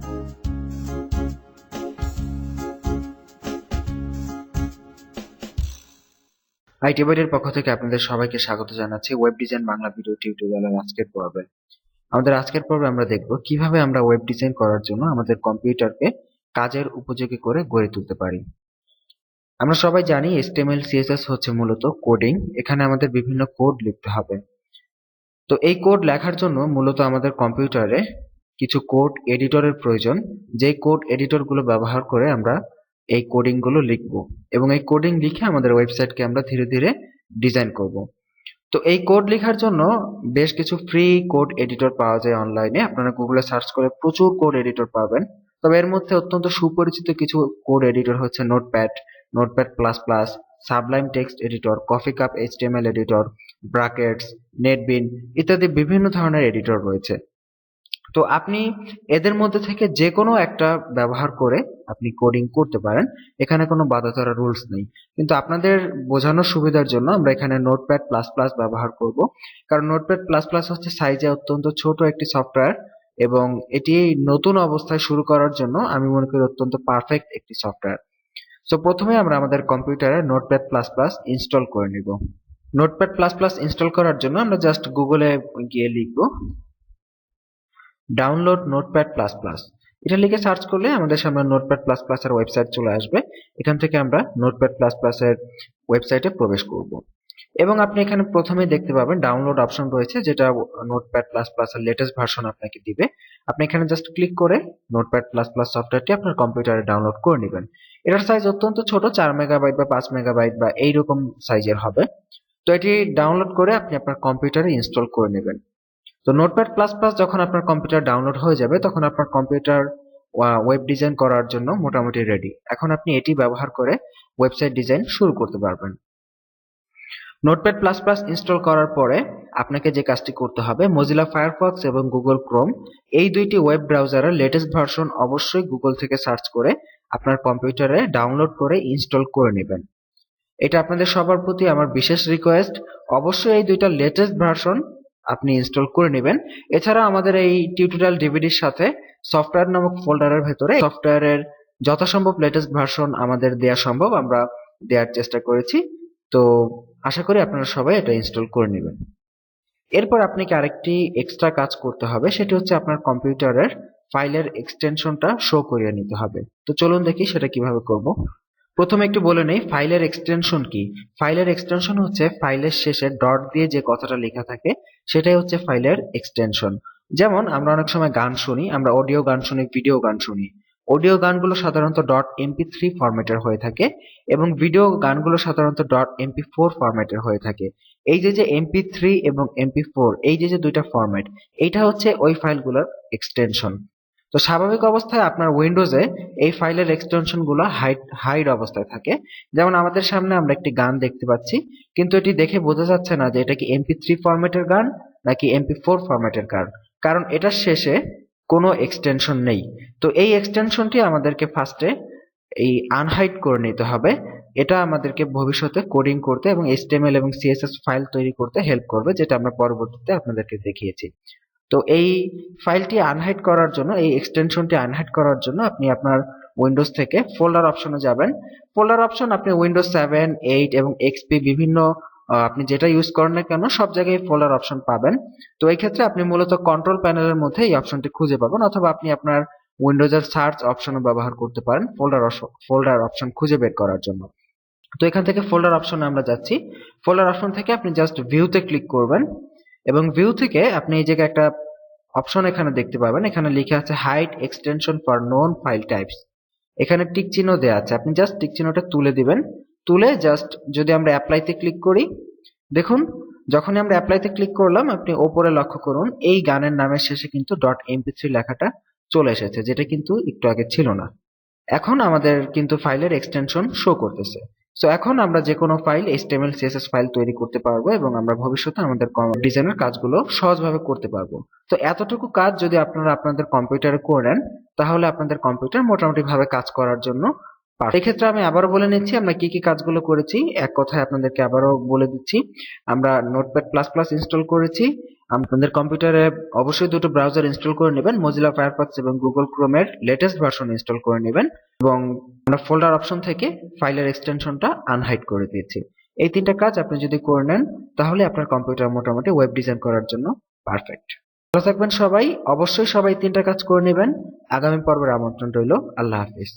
IT বাইরের পক্ষ থেকে আপনাদের সবাইকে স্বাগত জানাচ্ছি ওয়েব ডিজাইন বাংলা ভিডিও টিউটোরিয়ালের আজকের পর্বে। আমাদের আজকের পর্বে আমরা দেখব কিভাবে আমরা ওয়েব ডিজাইন করার জন্য আমাদের কম্পিউটারকে কাজের উপযোগী করে গড়ে তুলতে পারি। আমরা সবাই জানি HTML CSS হচ্ছে মূলত কোডিং। এখানে আমাদের বিভিন্ন কোড লিখতে হবে। তো এই কোড লেখার জন্য মূলত আমাদের কম্পিউটারে কিছু কোড এডিটরের প্রয়োজন, যেই কোড এডিটরগুলো ব্যবহার করে আমরা এই কোডিং গুলো লিখব এবং এই কোডিং লিখে আমাদের ওয়েবসাইটকে আমরা ধীরে ধীরে ডিজাইন করব। তো এই কোড লেখার জন্য বেশ কিছু ফ্রি কোড এডিটর পাওয়া যায় অনলাইনে। আপনারা গুগলে সার্চ করে প্রচুর কোড এডিটর পাবেন। তবে এর মধ্যে অত্যন্ত সুপরিচিত কিছু কোড এডিটর হচ্ছে Notepad, Notepad plus plus, Sublime Text editor, Coffee Cup HTML editor, Brackets, NetBeans ইত্যাদি বিভিন্ন ধরনের এডিটর রয়েছে। তো আপনি এদের মধ্যে থেকে যে কোনো একটা ব্যবহার করে আপনি কোডিং করতে পারেন। এখানে কোনো বাঁধা ধরা রুলস নেই। কিন্তু আপনাদের বোঝানোর সুবিধার জন্য আমরা এখানে নোটপ্যাড প্লাস প্লাস ব্যবহার করব, কারণ নোটপ্যাড প্লাস প্লাস হচ্ছে সাইজে অত্যন্ত ছোট একটি সফটওয়্যার এবং এটি নতুন অবস্থায় শুরু করার জন্য আমি মনে করি অত্যন্ত পারফেক্ট একটি সফটওয়্যার। তো প্রথমে আমরা আমাদের কম্পিউটারে নোটপ্যাড প্লাস প্লাস ইনস্টল করে নিব। নোটপ্যাড প্লাস প্লাস ইনস্টল করার জন্য আমরা জাস্ট গুগলে গিয়ে লিখব ডাউনলোড নোটপ্যাড প্লাস প্লাস। এটা লিখে সার্চ করলে আমাদের সামনে নোটপ্যাড প্লাস প্লাস এর ওয়েবসাইট চলে আসবে। এখান থেকে আমরা নোটপ্যাড প্লাস প্লাস এর ওয়েবসাইটে প্রবেশ করব এবং আপনি এখানে প্রথমেই দেখতে পাবেন ডাউনলোড অপশন রয়েছে, যেটা নোটপ্যাড প্লাস প্লাস এর লেটেস্ট ভার্সন আপনাকে দিবে। আপনি এখানে জাস্ট ক্লিক করে নোটপ্যাড প্লাস প্লাস সফটওয়্যারটি আপনার কম্পিউটারে ডাউনলোড করে নেবেন। এটার সাইজ অত্যন্ত ছোট, 4 মেগাবাইট বা 5 মেগাবাইট বা এইরকম সাইজের হবে। তো এটি ডাউনলোড করে আপনি আপনার কম্পিউটারে ইনস্টল করে নেবেন। তো নোটপ্যাড প্লাস প্লাস যখন আপনার কম্পিউটার ডাউনলোড হয়ে যাবে তখন আপনার কম্পিউটার ওয়েব ডিজাইন করার জন্য মোটামুটি রেডি। এখন আপনি এটি ব্যবহার করে ওয়েবসাইট ডিজাইন শুরু করতে পারবেন। নোটপ্যাড প্লাস প্লাস ইনস্টল করার পরে আপনাকে যে কাজটি করতে হবে, মজিলা ফায়ারফক্স এবং গুগল ক্রোম এই দুইটি ওয়েব ব্রাউজারের লেটেস্ট ভার্সন অবশ্যই গুগল থেকে সার্চ করে আপনার কম্পিউটারে ডাউনলোড করে ইনস্টল করে নেবেন। এটা আপনাদের সবার প্রতি আমার বিশেষ রিকোয়েস্ট, অবশ্যই এই দুইটা লেটেস্ট ভার্সন আপনি ইনস্টল করে নেবেন। এছাড়া আমাদের এই টিউটোরিয়াল ডিভিডির সাথে সফটওয়্যার নামক ফোল্ডারের ভেতরে সফটওয়্যারের যথাসম্ভব লেটেস্ট ভার্সন আমাদের দেওয়া সম্ভব, আমরা দেওয়ার চেষ্টা করেছি। তো আশা করি আপনারা সবাই এটা ইনস্টল করে নেবেন। এরপর আপনাকে আরেকটি এক্সট্রা কাজ করতে হবে, সেটি হচ্ছে আপনার কম্পিউটারের ফাইলের এক্সটেনশনটা শো করিয়ে নিতে হবে। তো চলুন দেখি সেটা কিভাবে করব। প্রথমে একটু বলে নেই ফাইলের এক্সটেনশন কি। ফাইলের এক্সটেনশন হচ্ছে ফাইলের শেষে ডট দিয়ে যে কথাটা লেখা থাকে সেটাই হচ্ছে ফাইলের এক্সটেনশন। যেমন আমরা অনেক সময় গান শুনি, আমরা অডিও গান শুনি, ভিডিও গান শুনি। অডিও গানগুলো সাধারণত .mp3 ফরম্যাটের হয়ে থাকে এবং ভিডিও গানগুলো সাধারণত .mp4 ফরম্যাটের হয়ে থাকে। এই যে MP3 এবং MP4 এই যে দুইটা ফরম্যাট, এইটা হচ্ছে ওই ফাইলগুলোর এক্সটেনশন। তো স্বাভাবিক অবস্থায় আপনার উইন্ডোজে এই ফাইলের এক্সটেনশন গুলো হাইড অবস্থায় থাকে। যেমন আমাদের সামনে আমরা একটি গান দেখতে পাচ্ছি, কিন্তু এটি দেখে বোঝা যাচ্ছে না যে এটা কি MP3 ফরম্যাটের গান নাকি MP4 ফরম্যাটের গান, কারণ এটার শেষে কোনো এক্সটেনশন নেই। তো এই এক্সটেনশনটি আমাদেরকে ফার্স্টে এই আনহাইড করে নিতে হবে। এটা আমাদেরকে ভবিষ্যতে কোডিং করতে এবং HTML এবং CSS ফাইল তৈরি করতে হেল্প করবে, যেটা আমরা পরবর্তীতে আপনাদেরকে দেখিয়েছি। তো এই ফাইলটি আনহাইড করার জন্য, এই এক্সটেনশনটি আনহাইড করার জন্য আপনি আপনার উইন্ডোজ থেকে ফোল্ডার অপশনে যাবেন। ফোল্ডার অপশন আপনি উইন্ডোজ 7, 8 এবং XP বিভিন্ন আপনি যেটা ইউজ করেন না কেন সব জায়গায় ফোল্ডার অপশন পাবেন। তো এই ক্ষেত্রে আপনি মূলত কন্ট্রোল প্যানেলের মধ্যে এই অপশনটি খুঁজে পাবেন, অথবা আপনি আপনার উইন্ডোজের সার্চ অপশনও ব্যবহার করতে পারেন ফোল্ডার অপশন খুঁজে বের করার জন্য। তো এখান থেকে ফোল্ডার অপশনে আমরা যাচ্ছি। ফোল্ডার অপশন থেকে আপনি জাস্ট ভিউতে ক্লিক করবেন এবং ভিউ থেকে আপনি এই জায়গায় একটা অপশন এখানে দেখতে পাবেন, এখানে লেখা আছে hide extension for known file types. এখানে টিক চিহ্ন দেওয়া আছে, আপনি জাস্ট টিক চিহ্নটা তুলে দিবেন। তুলে জাস্ট যদি আমরা অ্যাপ্লাইতে ক্লিক করি, দেখুন যখনই আমরা অ্যাপ্লাইতে ক্লিক করলাম আপনি ওপরে লক্ষ্য করুন এই গানের নামের শেষে কিন্তু .mp3 লেখাটা চলে এসেছে, যেটা কিন্তু একটু আগে ছিল না। এখন আমাদের কিন্তু ফাইলের এক্সটেনশন শো করতেছে। সো এখন আমরা যে কোনো ফাইল HTML CSS ফাইল তৈরি করতে পারবো এবং আমরা ভবিষ্যতে আমাদের ডিজাইনের কাজগুলো সহজভাবে করতে পারবো। তো এতটুকু কাজ যদি আপনারা আপনাদের কম্পিউটারে করে নেন তাহলে আপনাদের কম্পিউটার মোটামুটি ভাবে কাজ করার জন্য এক্ষেত্রে আমি আবারও বলে নিচ্ছি আমরা কি কি কাজগুলো করেছি। এক কথায় আপনাদেরকে আবারও বলে দিচ্ছি, আমরা নোটপ্যাড প্লাস প্লাস ইনস্টল করেছি। আপনাদের কম্পিউটারে অবশ্যই দুটো ব্রাউজার ইনস্টল করে নেবেন, মজিলা ফায়ারফক্স এবং গুগল ক্রোমের লেটেস্ট ভার্সন ইনস্টল করে নেবেন। এবং আমরা ফোল্ডার অপশন থেকে ফাইলের এক্সটেনশনটা আনহাইড করে দিয়েছি। এই তিনটা কাজ আপনি যদি করে নেন তাহলে আপনার কম্পিউটার মোটামুটি ওয়েব ডিজাইন করার জন্য পারফেক্ট। ভালো থাকবেন সবাই, অবশ্যই সবাই তিনটা কাজ করে নেবেন। আগামী পর্বের আমন্ত্রণ রইল। আল্লাহ হাফিজ।